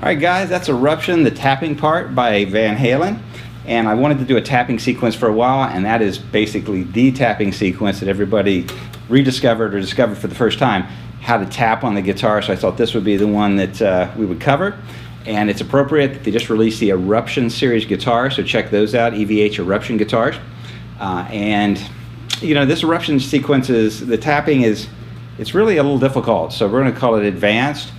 Alright guys, that's Eruption, the tapping part by Van Halen. And I wanted to do a tapping sequence for a while, and that is basically the tapping sequence that everybody rediscovered or discovered for the first time, how to tap on the guitar. So I thought this would be the one that we would cover. And it's appropriate that they just released the Eruption series guitar, so check those out, EVH Eruption guitars. And you know, this Eruption sequence the tapping it's really a little difficult, so we're going to call it advanced.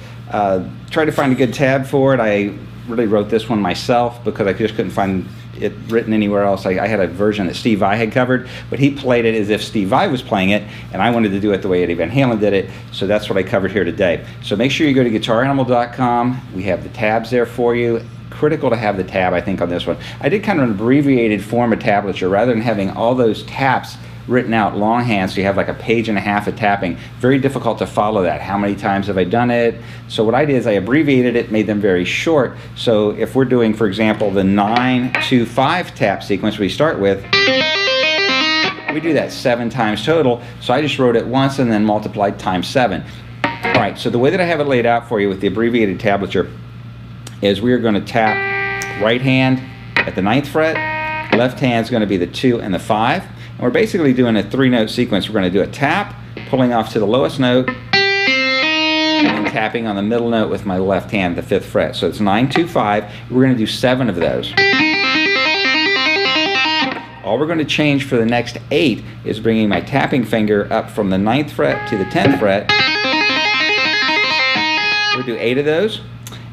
Try to find a good tab for it. I really wrote this one myself because I just couldn't find it written anywhere else. I had a version that Steve Vai had covered, but he played it as if Steve Vai was playing it, and I wanted to do it the way Eddie Van Halen did it, so that's what I covered here today. So make sure you go to guitaranimal.com. We have the tabs there for you. Critical to have the tab, I think, on this one. I did kind of an abbreviated form of tablature rather than having all those taps written out longhand, so you have like a page and a half of tapping. Very difficult to follow that. How many times have I done it? So what I did is I abbreviated it, made them very short. So if we're doing, for example, the 9-2-5 tap sequence we start with, we do that 7 times total. So I just wrote it once and then multiplied times 7. All right, so the way that I have it laid out for you with the abbreviated tablature is we are going to tap right hand at the 9th fret, left hand is going to be the 2 and the 5. And we're basically doing a 3-note sequence. We're going to do a tap, pulling off to the lowest note, and then tapping on the middle note with my left hand, the 5th fret. So it's 9-2-5. We're going to do 7 of those. All we're going to change for the next 8 is bringing my tapping finger up from the 9th fret to the 10th fret. We'll do 8 of those,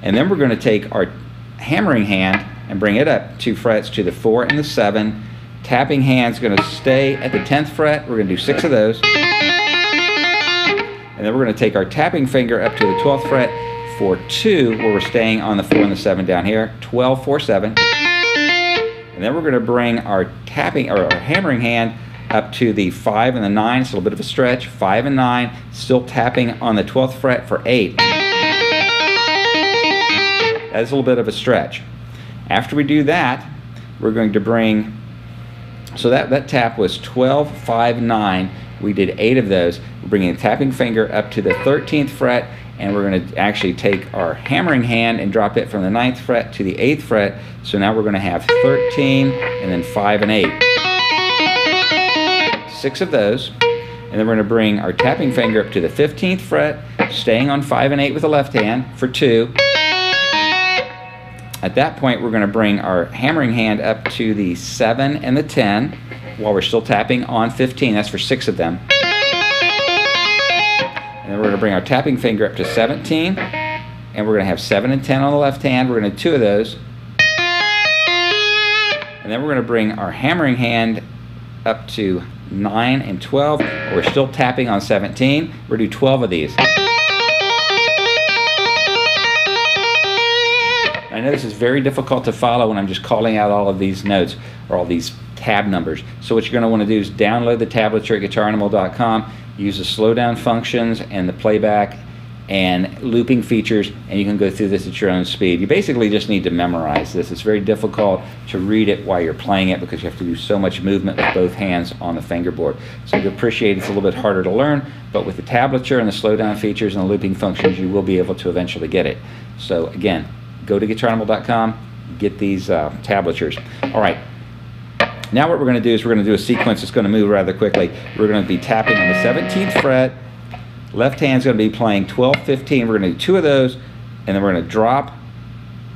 and then we're going to take our hammering hand and bring it up 2 frets to the 4 and the 7. Tapping hand's going to stay at the 10th fret. We're going to do 6 of those. And then we're going to take our tapping finger up to the 12th fret for 2, where we're staying on the 4 and the 7 down here. 12, 4, 7. And then we're going to bring our tapping or our hammering hand up to the 5 and the 9. It's a little bit of a stretch. 5 and 9, still tapping on the 12th fret for 8. That is a little bit of a stretch. After we do that, we're going to bring, so that tap was 12, 5, 9. We did 8 of those. We're bringing the tapping finger up to the 13th fret, and we're going to actually take our hammering hand and drop it from the 9th fret to the 8th fret. So now we're going to have 13 and then 5 and 8. 6 of those. And then we're going to bring our tapping finger up to the 15th fret, staying on 5 and 8 with the left hand for 2. At that point, we're going to bring our hammering hand up to the 7 and the 10 while we're still tapping on 15. That's for 6 of them. And then we're going to bring our tapping finger up to 17, and we're going to have 7 and 10 on the left hand. We're going to do 2 of those. And then we're going to bring our hammering hand up to 9 and 12. We're still tapping on 17. We're going to do 12 of these. I know this is very difficult to follow when I'm just calling out all of these notes or all these tab numbers. So what you're going to want to do is download the tablature at guitaranimal.com, use the slowdown functions and the playback and looping features, and you can go through this at your own speed. You basically just need to memorize this. It's very difficult to read it while you're playing it because you have to do so much movement with both hands on the fingerboard. So you appreciate it's a little bit harder to learn, but with the tablature and the slowdown features and the looping functions, you will be able to eventually get it. So again, go to guitaranimal.com, get these tablatures. All right, now what we're going to do is we're going to do a sequence that's going to move rather quickly. We're going to be tapping on the 17th fret. Left hand's going to be playing 12, 15. We're going to do 2 of those, and then we're going to drop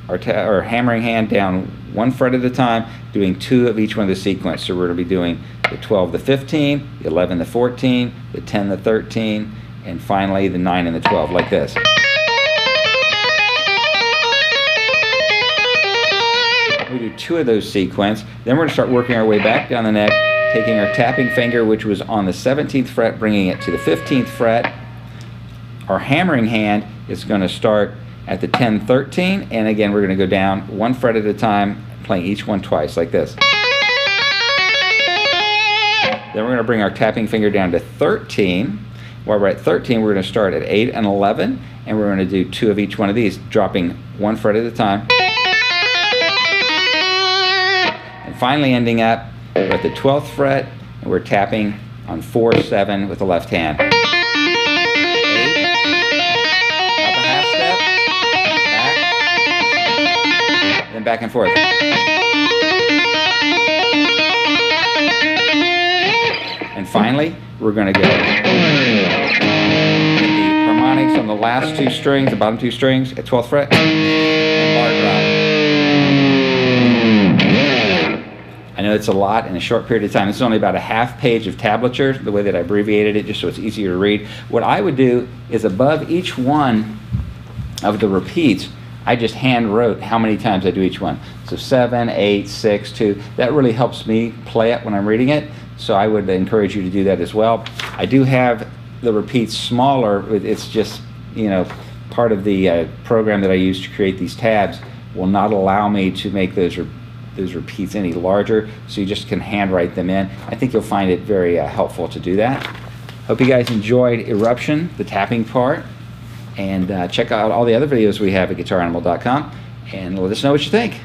our hammering hand down 1 fret at a time, doing 2 of each one of the sequence. So we're going to be doing the 12, the 15, the 11, the 14, the 10, the 13, and finally the 9 and the 12, like this. We do 2 of those sequence. Then we're going to start working our way back down the neck, taking our tapping finger, which was on the 17th fret, bringing it to the 15th fret. Our hammering hand is going to start at the 10, 13, and again we're going to go down 1 fret at a time, playing each one twice, like this. Then we're going to bring our tapping finger down to 13. While we're at 13, we're going to start at 8 and 11, and we're going to do 2 of each one of these, dropping 1 fret at a time. Finally ending up, we're at the 12th fret, and we're tapping on 4, 7 with the left hand. 8, up a half step, back, then back and forth. And finally, we're going to go get the harmonics on the last two strings, the bottom two strings at 12th fret, and bar drop. I know it's a lot in a short period of time. This is only about a half page of tablature, the way that I abbreviated it, just so it's easier to read. What I would do is above each one of the repeats, I just hand wrote how many times I do each one. So 7, 8, 6, 2. That really helps me play it when I'm reading it. So I would encourage you to do that as well. I do have the repeats smaller. It's just, you know, part of the program that I use to create these tabs will not allow me to make those repeats any larger. So you just can handwrite them in. I think you'll find it very helpful to do that. Hope you guys enjoyed Eruption, the tapping part. And check out all the other videos we have at guitaranimal.com and let us know what you think.